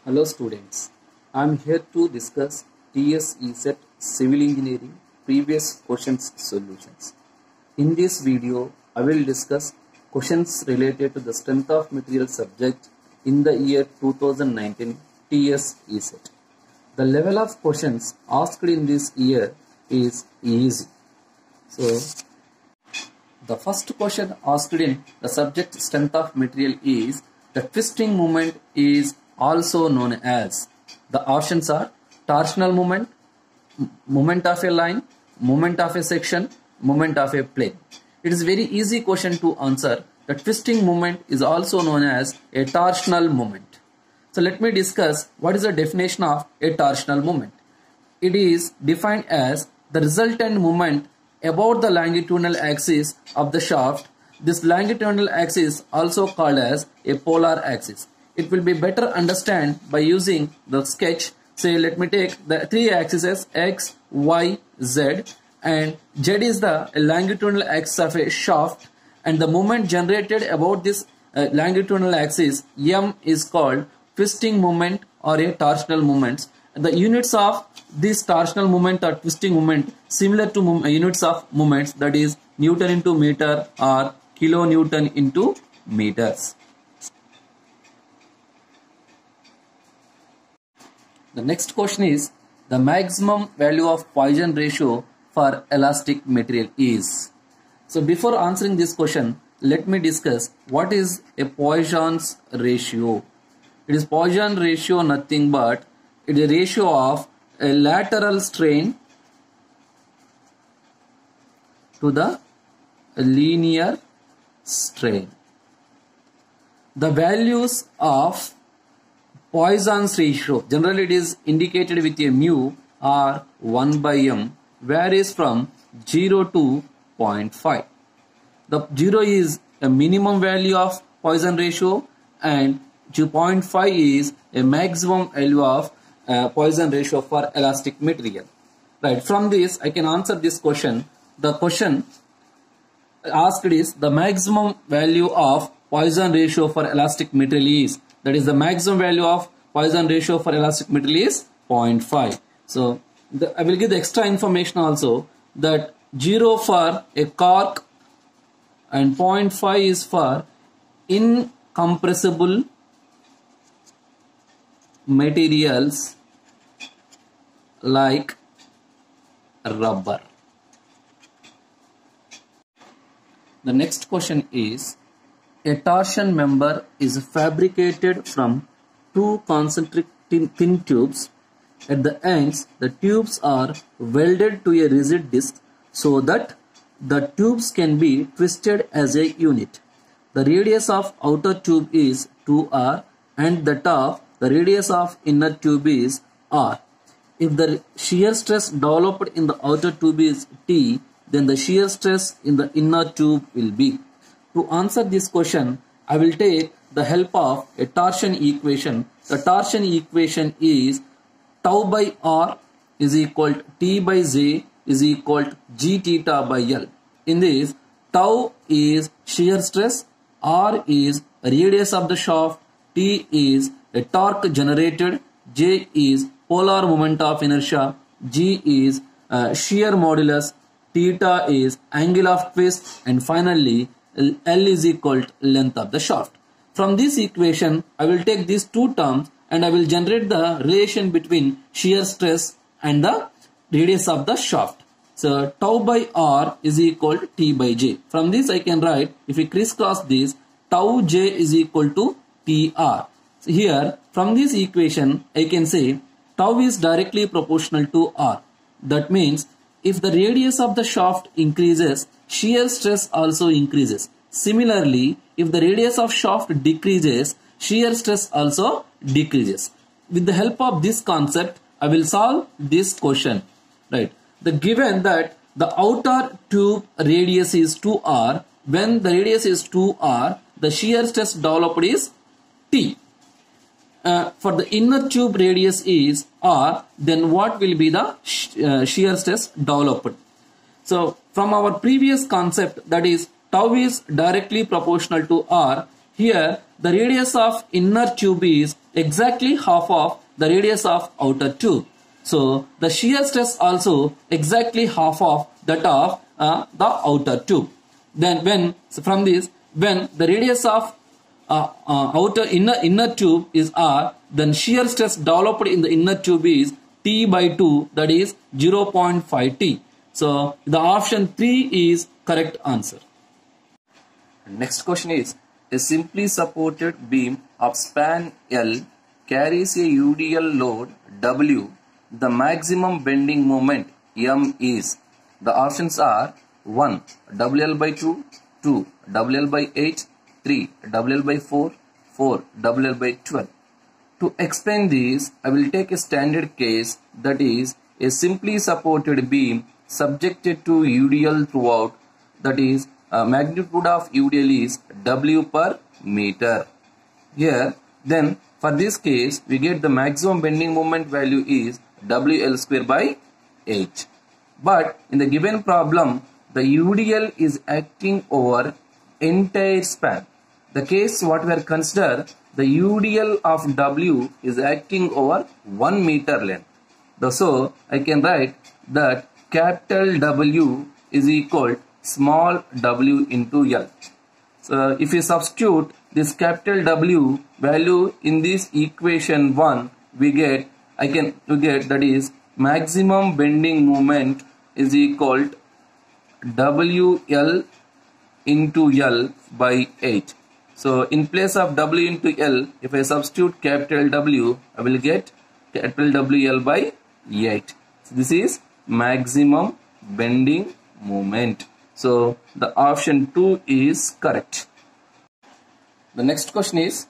Hello students, I am here to discuss TSESET Civil Engineering previous questions solutions. In this video, I will discuss questions related to the strength of material subject in the year 2019 TSESET. The level of questions asked in this year is easy. So, the first question asked in the subject strength of material is the twisting moment is also known as. The options are torsional moment, moment of a line, moment of a section, moment of a plane. It is very easy question to answer. The twisting moment is also known as a torsional moment. So let me discuss what is the definition of a torsional moment. It is defined as the resultant moment about the longitudinal axis of the shaft. This longitudinal axis also called as a polar axis. It will be better understand by using the sketch. Say let me take the three axes X, Y, Z, and Z is the longitudinal axis of a shaft, and the moment generated about this longitudinal axis M is called twisting moment or a torsional moment. The units of this torsional moment or twisting moment similar to units of moments, that is Newton into meter or kilonewton into meters. The next question is the maximum value of Poisson ratio for elastic material is. So before answering this question, let me discuss what is a Poisson's ratio. It is Poisson ratio nothing but it is a ratio of a lateral strain to the linear strain. The values of Poisson's ratio, generally it is indicated with a mu, or 1 by m, varies from 0 to 0.5. The 0 is a minimum value of Poisson ratio and 0.5 is a maximum value of Poisson ratio for elastic material. Right, from this I can answer this question. The question asked is the maximum value of Poisson ratio for elastic material is, that is the maximum value of Poisson ratio for elastic material is 0.5. So I will give the extra information also that 0 for a cork and 0.5 is for incompressible materials like rubber. The next question is a torsion member is fabricated from two concentric thin tubes. At the ends, the tubes are welded to a rigid disc so that the tubes can be twisted as a unit. The radius of outer tube is 2r and the radius of inner tube is r. If the shear stress developed in the outer tube is T, then the shear stress in the inner tube will be. To answer this question, I will take the help of a torsion equation. The torsion equation is tau by r is equal to T by J is equal to G theta by L. In this, tau is shear stress, r is radius of the shaft, T is a torque generated, J is polar moment of inertia, G is shear modulus, theta is angle of twist, and finally L is equal to length of the shaft. From this equation, I will take these two terms and I will generate the relation between shear stress and the radius of the shaft. So tau by r is equal to T by J. From this I can write, if we crisscross this, tau J is equal to TR. So here from this equation I can say tau is directly proportional to r. That means if the radius of the shaft increases, shear stress also increases. Similarly, if the radius of shaft decreases, shear stress also decreases. With the help of this concept, I will solve this question. Right. The given that the outer tube radius is 2r, when the radius is 2r, the shear stress developed is T. For the inner tube radius is r, then what will be the shear stress developed? So from our previous concept, that is tau is directly proportional to r, Here the radius of inner tube is exactly half of the radius of outer tube. So the shear stress also exactly half of that of the outer tube. Then when the radius of inner tube is R, then shear stress developed in the inner tube is T by 2, that is 0.5 T. So the option 3 is correct answer. Next question is, a simply supported beam of span L carries a UDL load W. The maximum bending moment M is. The options are 1. WL by 2, 2. WL by 8, 3. WL by 4, 4. WL by 12. To explain this, I will take a standard case, that is a simply supported beam subjected to UDL throughout, that is magnitude of UDL is W per meter. Here then for this case we get the maximum bending moment value is WL square by 8. But in the given problem the UDL is acting over entire span. The case what we are consider, the UDL of W is acting over 1 meter length. So I can write that capital W is equal small w into L. So if you substitute this capital W value in this equation 1, we get that is maximum bending moment is equal to WL into L by 8. So in place of W into L, if I substitute capital W, I will get capital WL by 8. So this is maximum bending moment. So the option 2 is correct. The next question is,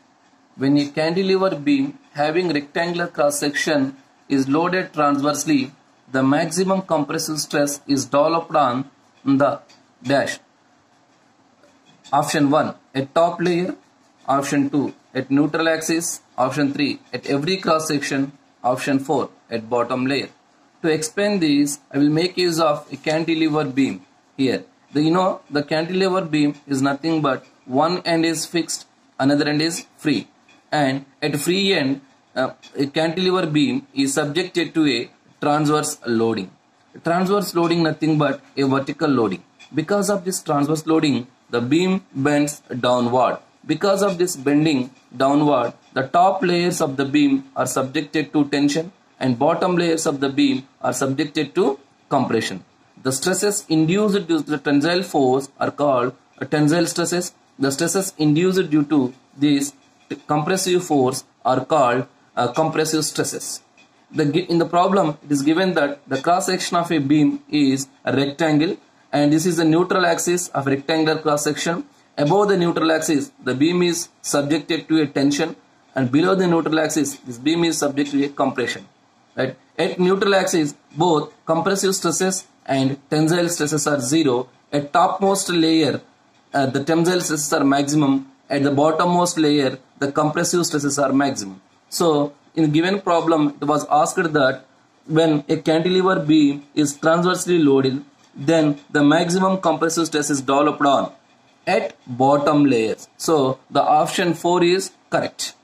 when a cantilever beam having rectangular cross section is loaded transversely, the maximum compressive stress is developed on the dash. Option 1 at top layer, option 2 at neutral axis, option 3 at every cross section, option 4 at bottom layer. To explain this, I will make use of a cantilever beam here. The cantilever beam is nothing but one end is fixed, another end is free, and at free end a cantilever beam is subjected to a transverse loading. Transverse loading nothing but a vertical loading. Because of this transverse loading, the beam bends downward. Because of this bending downward, the top layers of the beam are subjected to tension and bottom layers of the beam are subjected to compression. The stresses induced due to the tensile force are called tensile stresses. The stresses induced due to this compressive force are called compressive stresses. In the problem, it is given that the cross section of a beam is a rectangle, and this is the neutral axis of rectangular cross section. Above the neutral axis, the beam is subjected to a tension, and below the neutral axis, this beam is subject to a compression. Right? At neutral axis, both compressive stresses and tensile stresses are 0. At topmost layer, the tensile stresses are maximum. At the bottommost layer, the compressive stresses are maximum. So in the given problem, it was asked that when a cantilever beam is transversely loaded, then the maximum compressive stress is developed on at bottom layers. So the option 4 is correct.